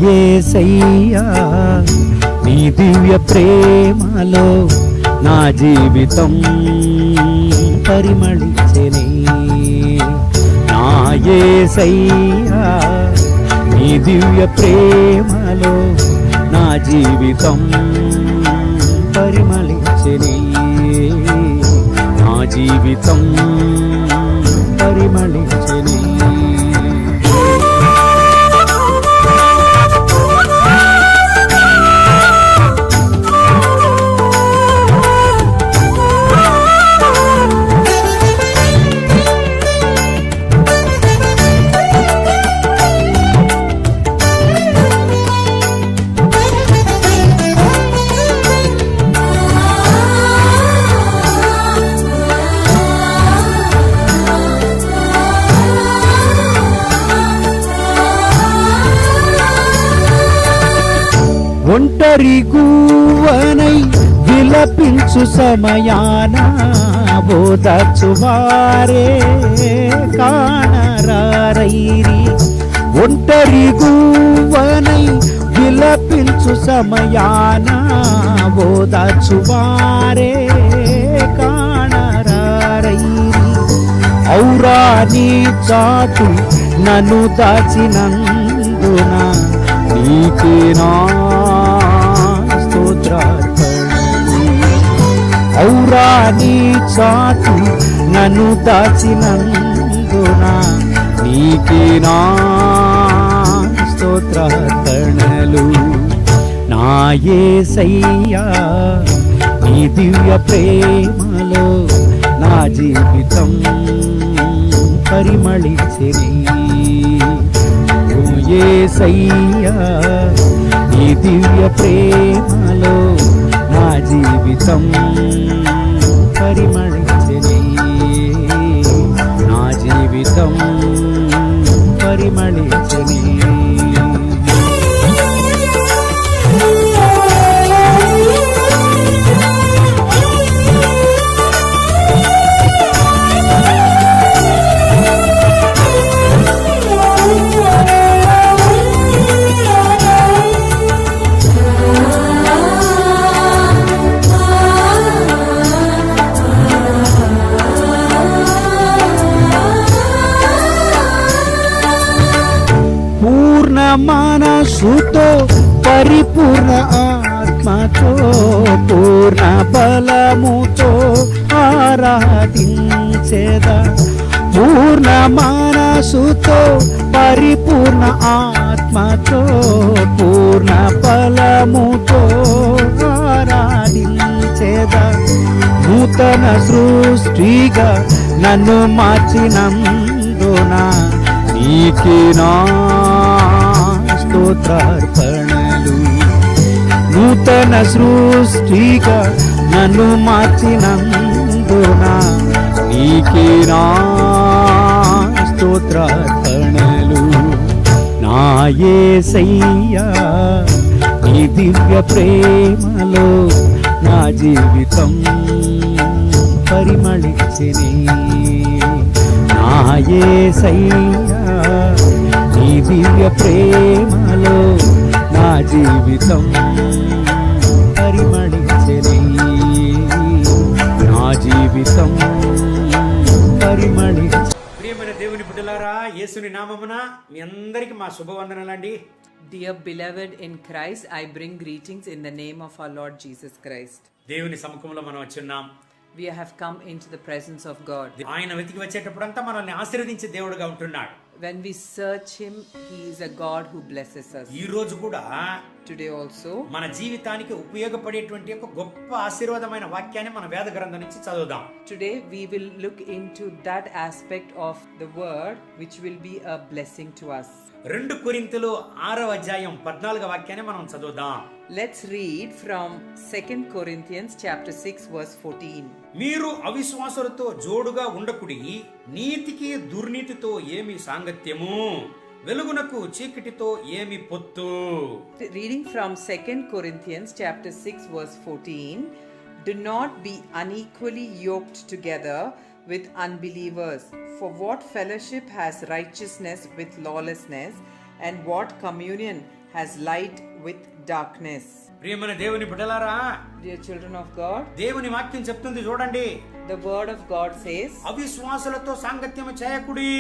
యేసయ్యా నీ దివ్య ప్రేమలో నా జీవితం పరిమళించెనే. నా యేసయ్యా నీ దివ్య ప్రేమలో నా జీవితం పరిమళించెనే. నా జీవితం పరిమళించెనే. ఒంటరి గువ్వనై విలపించు సమయాన ఓదార్చువారే కానరారైరి. ఒంటరి గువ్వనై విలపించు సమయాన ఓదార్చువారే కానరారైరి. ఔరా నీ చాటు నన్ను దాచినందున నీకే నా స్తోత్రార్పణలు. ఔరా నీ చాటు నన్ను దాచినందున నీకే నా స్తోత్రార్పణలు. నా యేసయ్యా నీ దివ్య ప్రేమలో నా జీవితం పరిమళించెనే. యేసయ్యా నీ దివ్య ప్రేమలో నా జీవితం పరిమళించెనే. నా జీవితం పరిమళించెనే. మనసుతో పరిపూర్ణ ఆత్మతో పూర్ణ బలముతో ఆరాధించేదా. పూర్ణ మనసుతో పరిపూర్ణ ఆత్మతో పూర్ణ బలముతో ఆరాధించేదా. నూతన సృష్టిగా నన్ను మార్చినందున నీకే నా స్తోత్రార్పణలు. నూతన సృష్టిగా నన్ను మార్చినందున నీకే నా స్తోత్రార్పణలు. నా యేసయ్యా నీ దివ్య ప్రేమలో నా జీవితం పరిమళించెనే. నా యేసయ్యా నీ దివ్య ప్రేమలో నా జీవితం పరిమళించెనే. నా జీవితం పరిమళించె. ప్రియమైన దేవుని బిడ్డలారా, యేసుని నామమున మీ అందరికి మా శుభవందనలండి. Dear beloved in Christ, I bring greetings in the name of our Lord Jesus Christ. దేవుని సముఖంలో మనం వచ్చున్నాం. We have come into the presence of God. ఆయన వెతికి వచ్చేటప్పుడంతా మనల్ని ఆశీర్వదించే దేవుడుగా ఉంటున్నాడు. When we search him, he is a God who blesses us. ఈ రోజు కూడా Today also మన జీవితానికి ఉపయోగపడేటువంటి ఒక గొప్ప ఆశీర్వాదమైన వాక్యాన్ని మన వేద గ్రంథం నుంచి చదువుదాం. Today we will look into that aspect of the word which will be a blessing to us. 2 కొరింథీయులు 6వ అధ్యాయం 14వ వాక్యాన్ని మనం చదువుదాం. Let's read from 2 Corinthians chapter 6 verse 14. మీరు అవిశ్వాసులతో జోడుగా ఉండకుడి, నీతికి దుర్నీతితో ఏమి సాంగత్యము, వెలుగునకు చీకటితో ఏమి పొత్తు. Reading from 2 Corinthians chapter 6 verse 14. Do not be unequally yoked together with unbelievers. For what fellowship has righteousness with lawlessness, and what communion has light with darkness. ప్రియమైన దేవుని బిడ్డలారా, Dear children of God, దేవుని వాక్యం చెప్తుంది చూడండి, the word of God says, అవిశ్వాసులతో సాంగత్యం చేయకుడి.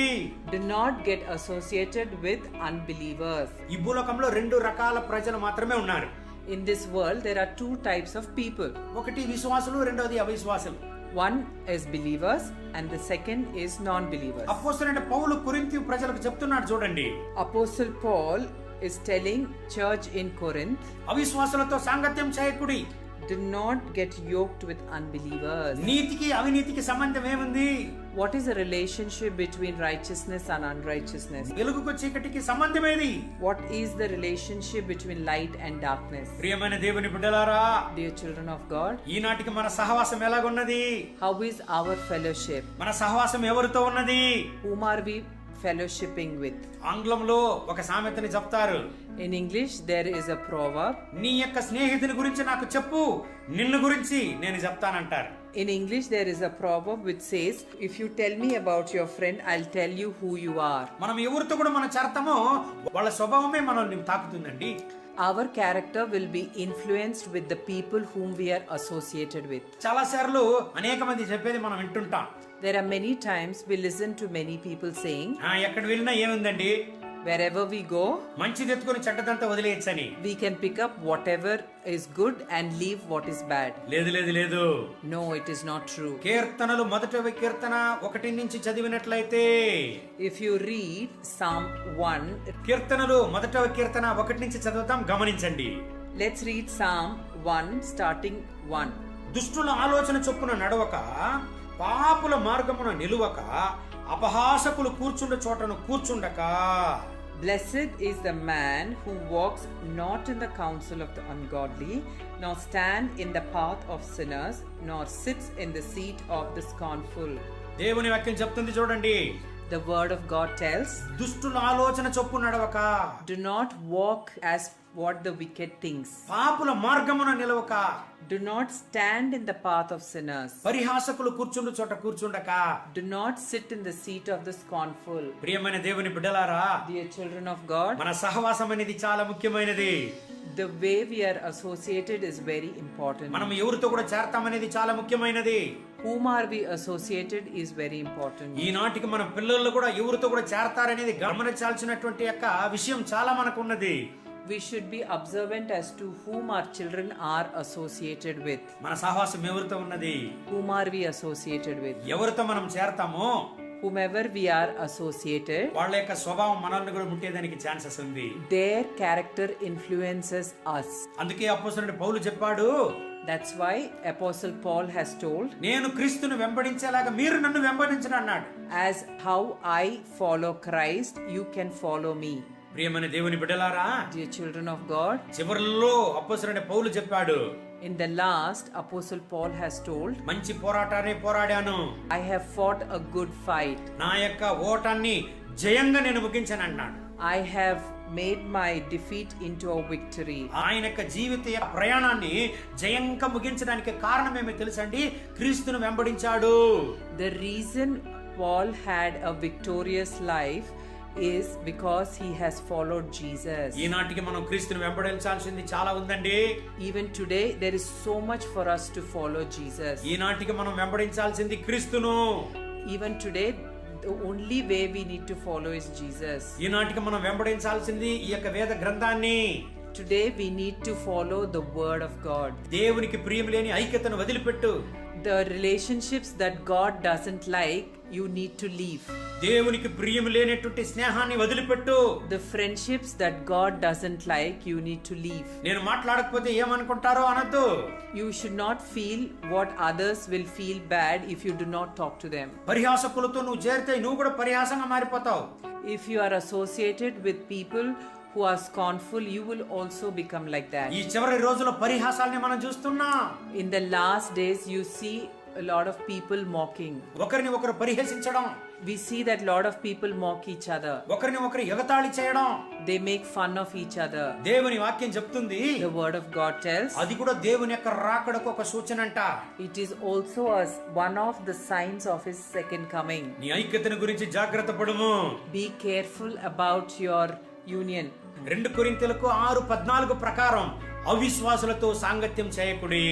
do not get associated with unbelievers. ఈ భూలోకంలో 2 రకాల ప్రజలు మాత్రమే ఉన్నారు. In this world, there are 2 types of people. ఒకటి విశ్వాసులు, రెండోది అవిశ్వాసులు. One is believers and the second is non-believers. అపోస్తలుడైన పౌలు కొరింథీ ప్రజలకు చెప్తున్నాడు చూడండి, Apostle Paul is telling church in Corinth, అవిశ్వాసులతో సాంగత్యం చేయకుడి. do not get yoked with unbelievers. నీతికి అవినీతికి సంబంధం ఏముంది? What is the relationship between righteousness and unrighteousness? వెలుగుకు చీకటికి సంబంధం ఏది? What is the relationship between light and darkness? ప్రియమైన దేవుని బిడ్డలారా, Dear children of God, ఈనాటికి మన సహవాసం ఎలాగున్నది? how is our fellowship? మన సహవాసం ఎవరితో ఉన్నది? Whom are we fellowshipping with? ఆంగ్లంలో ఒక సామెతని చెప్తారు, In English, there is a proverb. నీ యొక్క స్నేహితుని గురించి నాకు చెప్పు, నిన్ను గురించి నేను చెప్తానంటారు. In English, there is a proverb which says, if you tell me about your friend, I'll tell you who you are. మనం ఎవరితో కూడా మనం చేరతామో వాళ్ళ స్వభావమే మనల్ని తాకుతుందండి. Our character will be influenced with the people whom we are associated with. చాలా సార్లు అనేక మంది చెప్పేది మనం వింటుంటాం, There are many times we listen to many people saying, ఎక్కడ వెళ్ళినా ఏముందండి, wherever we go, మంచిది ఎత్తుకొని చెడ్డదంతా వదిలేయచ్చని. we can pick up whatever is good and leave what is bad. లేదు లేదు లేదు. No, it is not true. కీర్తనలు మొదటి కీర్తన 1 నుంచి చదివినట్లయితే, If you read Psalm 1, కీర్తనలు మొదటి కీర్తన 1 నుంచి చదువుతాం, గమనించండి. let's read Psalm 1 starting 1. దుష్టుల ఆలోచన చొప్పున నడవక, పాపుల మార్గమున నిలువక, అపహాసకులు కూర్చుండ చోటను కూర్చుండక. Blessed is the man who walks not in the counsel of the ungodly, nor stand in the path of sinners, nor sits in the seat of the scornful. దేవుని వాక్యం చెప్తుంది చూడండి, The word of God tells, దుష్టుల ఆలోచన చొప్పు నడవక, do not walk as what the wicked thinks. పాపుల మార్గమున నిలవక, Do not stand in the path of sinners. పరిహాసకులు కూర్చుండు చోట కూర్చుండక. Do not sit in the seat of the scornful. ప్రియమైన దేవుని బిడ్డలారా, Dear children of God, మన సహవాసం అనేది చాలా ముఖ్యమైనది. the way we are associated is very important. మనం ఎవరితో కూడా చేరతామనేది చాలా ముఖ్యమైనది. Whom are we associated is very important. ఈనాటికి మన పిల్లలు కూడా ఎవరితో కూడా చేరతారనేది గమనించాల్సినటువంటి యొక్క విషయం చాలా మనకు ఉన్నది. We should be observant as to whom our children are associated with. మన సహవాసం ఎవరితో ఉన్నది? Whom are we associated with? ఎవరితో మనం చేరతామో Whomever we are associated, వాళ్ళ యొక్క స్వభావం మనల్ని కూడా ముట్టేదానికి ఛాన్సెస్ ఉంది. their character influences us. అందుకే అపోస్తలుడు పౌలు చెప్పాడు, That's why Apostle Paul has told, నేను క్రీస్తును వెంబడించేలాగా మీరు నన్ను వెంబడించండి అన్నాడు. as how I follow Christ, you can follow me. ప్రియమైన దేవుని బిడ్డలారా, Dear children of God, చివరిలో అపోస్తలుడైన పౌలు చెప్పాడు, in the last, Apostle Paul has told, మంచి పోరాటాన్ని పోరాడాను, I have fought a good fight. నా యొక్క ఓటాన్ని జయంగా నేను ముగించాను అన్నాడు. I have made my defeat into a victory. ఆయన యొక్క జీవిత ప్రయాణాన్ని జయంగా ముగించడానికి కారణమేమో తెలుసండి, క్రీస్తును వెంబడించాడు. The reason Paul had a victorious life is because he has followed Jesus. ఈనాటికి మనం క్రీస్తును వెంబడించాల్సింది చాలా ఉందండి. Even today there is so much for us to follow Jesus. ఈనాటికి మనం వెంబడించాల్సింది క్రీస్తును. Even today the only way we need to follow is Jesus. ఈనాటికి మనం వెంబడించాల్సింది ఈ యొక్క వేద గ్రంథాన్ని. Today we need to follow the word of God. దేవునికి ప్రియం లేని ఐక్యతను వదిలిపెట్టు. The relationships that God doesn't like, you need to leave. దేవునికి ప్రియం లేనటువంటి స్నేహాన్ని వదిలిపెట్టు. The friendships that God doesn't like, you need to leave. నేను మాట్లాడకపోతే ఏమనుకుంటారో అనొద్దు. You should not feel what others will feel bad if you do not talk to them. పరిహాసకులతో నువ్వు చేరితే నువ్వు కూడా పరిహాసంగా మారిపోతావు. If you are associated with people who are scornful, you will also become like that. ఈ చివరి రోజుల్లో పరిహాసాలని మనం చూస్తున్నాం. In the last days, you see a lot of people mocking. ఒకరిని ఒకరు పరిహసించడం, We see that lot of people mock each other. ఒకరిని ఒకరు ఎగతాళి చేయడం. They make fun of each other. దేవుని వాక్యం చెప్తుంది, The word of God tells, అది కూడా దేవుని యొక్క రాకడకు ఒక సూచనంట. it is also as one of the signs of his second coming. నీ ఐక్యతను గురించి జాగ్రత్త పడుము. Be careful about your union. 2 కొరింథీయులకు 6:14 ప్రకారం అవిశ్వాసులతో సాంగత్యం చేయకుడి.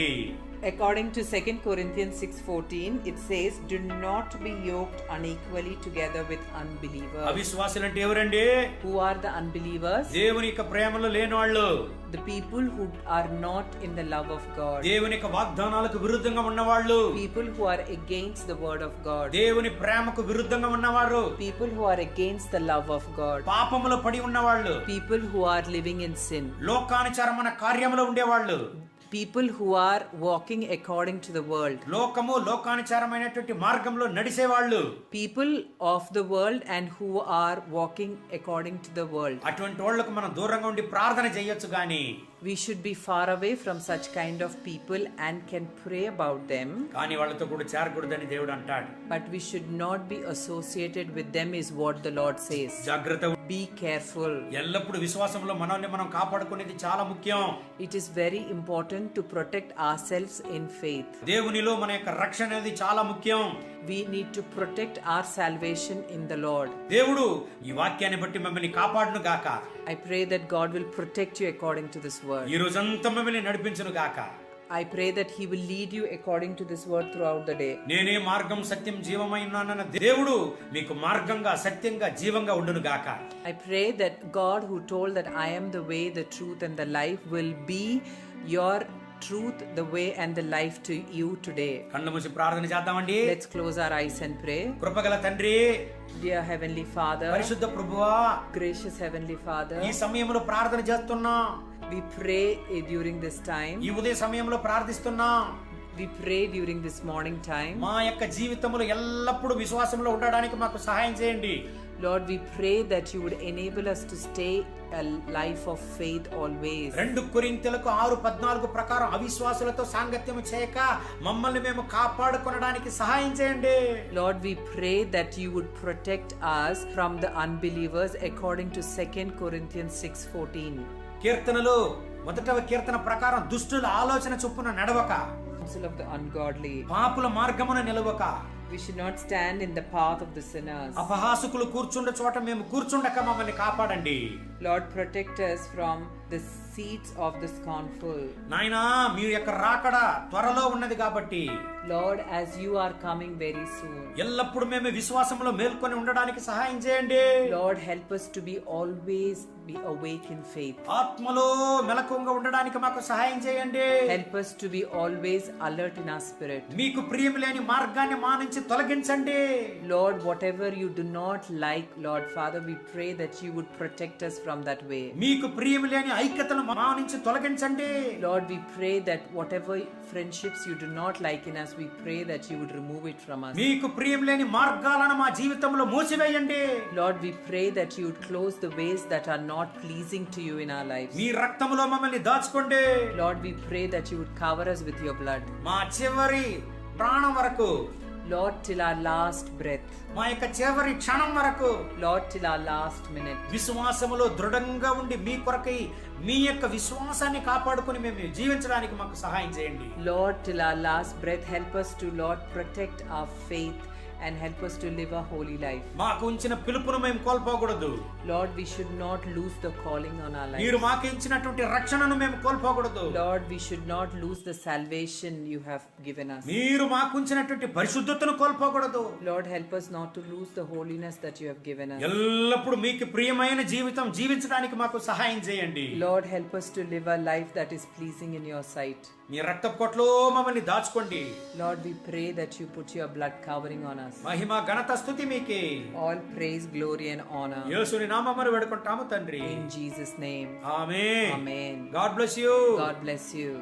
According to 2 Corinthians 6:14, it says, "Do not be yoked unequally together with unbelievers." అవిశ్వాసులు అంటే ఎవరండి? Who are the unbelievers? దేవుని యొక్క ప్రేమలో లేని వాళ్ళు, The people who are not in the love of God. దేవుని యొక్క వాగ్దానాలకు విరుద్ధంగా ఉన్నవాళ్ళు, People who are against the word of God. దేవుని ప్రేమకు విరుద్ధంగా ఉన్నవారు, People who are against the love of God. పాపములో పడి ఉన్నవాళ్ళు, People who are living in sin. లోకానుసారమైన కార్యములో ఉండేవాళ్ళు, People who are walking according to the world. లోకము లోకానుసారమైనటువంటి మార్గంలో నడిచేవాళ్ళు, People of the world and who are walking according to the world. అటువంటి వాళ్ళకు మనం దూరంగా ఉండి ప్రార్థన చేయొచ్చు గాని, We should be far away from such kind of people and can pray about them. కానీ వాళ్ళతో కూడా చేరకూడదని దేవుడు అంటాడు. But we should not be associated with them is what the Lord says. జాగ్రత్త. Be careful. ఎల్లప్పుడు విశ్వాసంలో మనల్ని మనం కాపాడుకునేది చాలా ముఖ్యం. It is very important to protect ourselves in faith. దేవునిలో మన యొక్క రక్షణ అనేది చాలా ముఖ్యం. We need to protect our salvation in the Lord. దేవుడు ఈ వాక్యాన్ని బట్టి మిమ్మల్ని కాపాడును గాక. I pray that God will protect you according to this word. ఈ రోజంతా మిమ్మల్ని నడిపించును గాక. I pray that He will lead you according to this word throughout the day. నేనే మార్గం సత్యం జీవమై ఉన్నానన్న దేవుడు మీకు మార్గంగా సత్యంగా జీవంగా ఉండును గాక. I pray that God who told that I am the way, the truth and the life will be your truth, the way and the life to you today. కళ్ళు మూసి ప్రార్థన చేద్దామండి. Let's close our eyes and pray. కృపగల తండ్రి, Dear Heavenly Father, పరిశుద్ధ ప్రభువా, gracious Heavenly Father, ఈ సమయంలో ప్రార్థన చేస్తున్నా, we pray during this time. ఈ ఉదయ సమయంలో ప్రార్థిస్తున్నా, We pray during this morning time. మా యొక్క జీవితంలో ఎల్లప్పుడూ విశ్వాసంలో ఉండడానికి మాకు సహాయం చేయండి. Lord, we pray that you would enable us to stay a life of faith always. 2 కొరింథీయులకు 6:14 ప్రకారం అవిశ్వాసులతో సాంగత్యం చేయక మమ్మల్ని మేము కాపాడుకొనడానికి సహాయం చేయండి. Lord, we pray that you would protect us from the unbelievers according to 2 Corinthians 6:14. కీర్తనలు 1వ కీర్తన ప్రకారం దుష్టుల ఆలోచన చొప్పున నడవక, Counsel of the ungodly. పాపుల మార్గమున నిలవక, We should not stand in the path of the sinners. అపహాసకులు కూర్చుండ చోట మేము కూర్చుండక మమ్మల్ని కాపాడండి. Lord, protect us from the seats of the scornful. నాయనా, మీ యొక్క రాకడ త్వరలో ఉన్నది కాబట్టి, Lord, as you are coming very soon. ఎల్లప్పుడు మేము విశ్వాసంలో మేల్కొని ఉండడానికి సహాయం చేయండి. Lord, help us to be always be awake in faith. ఆత్మలో మెలకువగా ఉండడానికి మాకు సహాయం చేయండి. Help us to be always alert in our spirit. మీకు ప్రియం లేని మార్గాన్ని మా నుంచి తొలగించండి. Lord, whatever you do not like, Lord Father, we pray that you would protect us from that way. మీకు ప్రియం లేని ఐక్యతను మా నుంచి తొలగించండి. Lord, we pray that whatever friendships you do not like in us, we pray that you would remove it from us. మీకు ప్రియం లేని మార్గాలను మా జీవితంలో మూసివేయండి. Lord, we pray that you would close the ways that are not pleasing to you in our lives. మీ రక్తములో మమ్మల్ని దాచుకోండి. Lord, we pray that you would cover us with your blood. మా చివరి ప్రాణం వరకు, Lord, till our last breath. మా యొక్క చివరి క్షణం వరకు, Lord, till our last minute. విశ్వాసములో దృఢంగా ఉండి మీ కొరకై మీ యొక్క విశ్వాసాన్ని కాపాడుకొని మేము జీవించడానికి మాకు సహాయం చేయండి. Lord, till our last breath, help us to, Lord, protect our faith and help us to live a holy life. మాకు ఉంచిన పిలుపును మేము కోల్పోకూడదు. Lord, we should not lose the calling on our life. మీరు మాకు ఇచ్చినటువంటి రక్షణను మేము కోల్పోకూడదు. Lord, we should not lose the salvation you have given us. మీరు మాకు ఉంచినటువంటి పరిశుద్ధతను కోల్పోకూడదు. Lord, help us not to lose the holiness that you have given us. ఎల్లప్పుడు మీకు ప్రియమైన జీవితం జీవించడానికి మాకు సహాయం చేయండి. Lord, help us to live a life that is pleasing in your sight. మీ రక్తపు కొట్లో మమ్మల్ని దాచుకోండి. Lord, we pray that you put your blood covering on us. మహిమ ఘనత స్తుతి మీకే. All praise, glory and honor. యేసుని నామమున వేడుకుంటాము తండ్రి. In Jesus' name. Amen. Amen. God bless you. God bless you.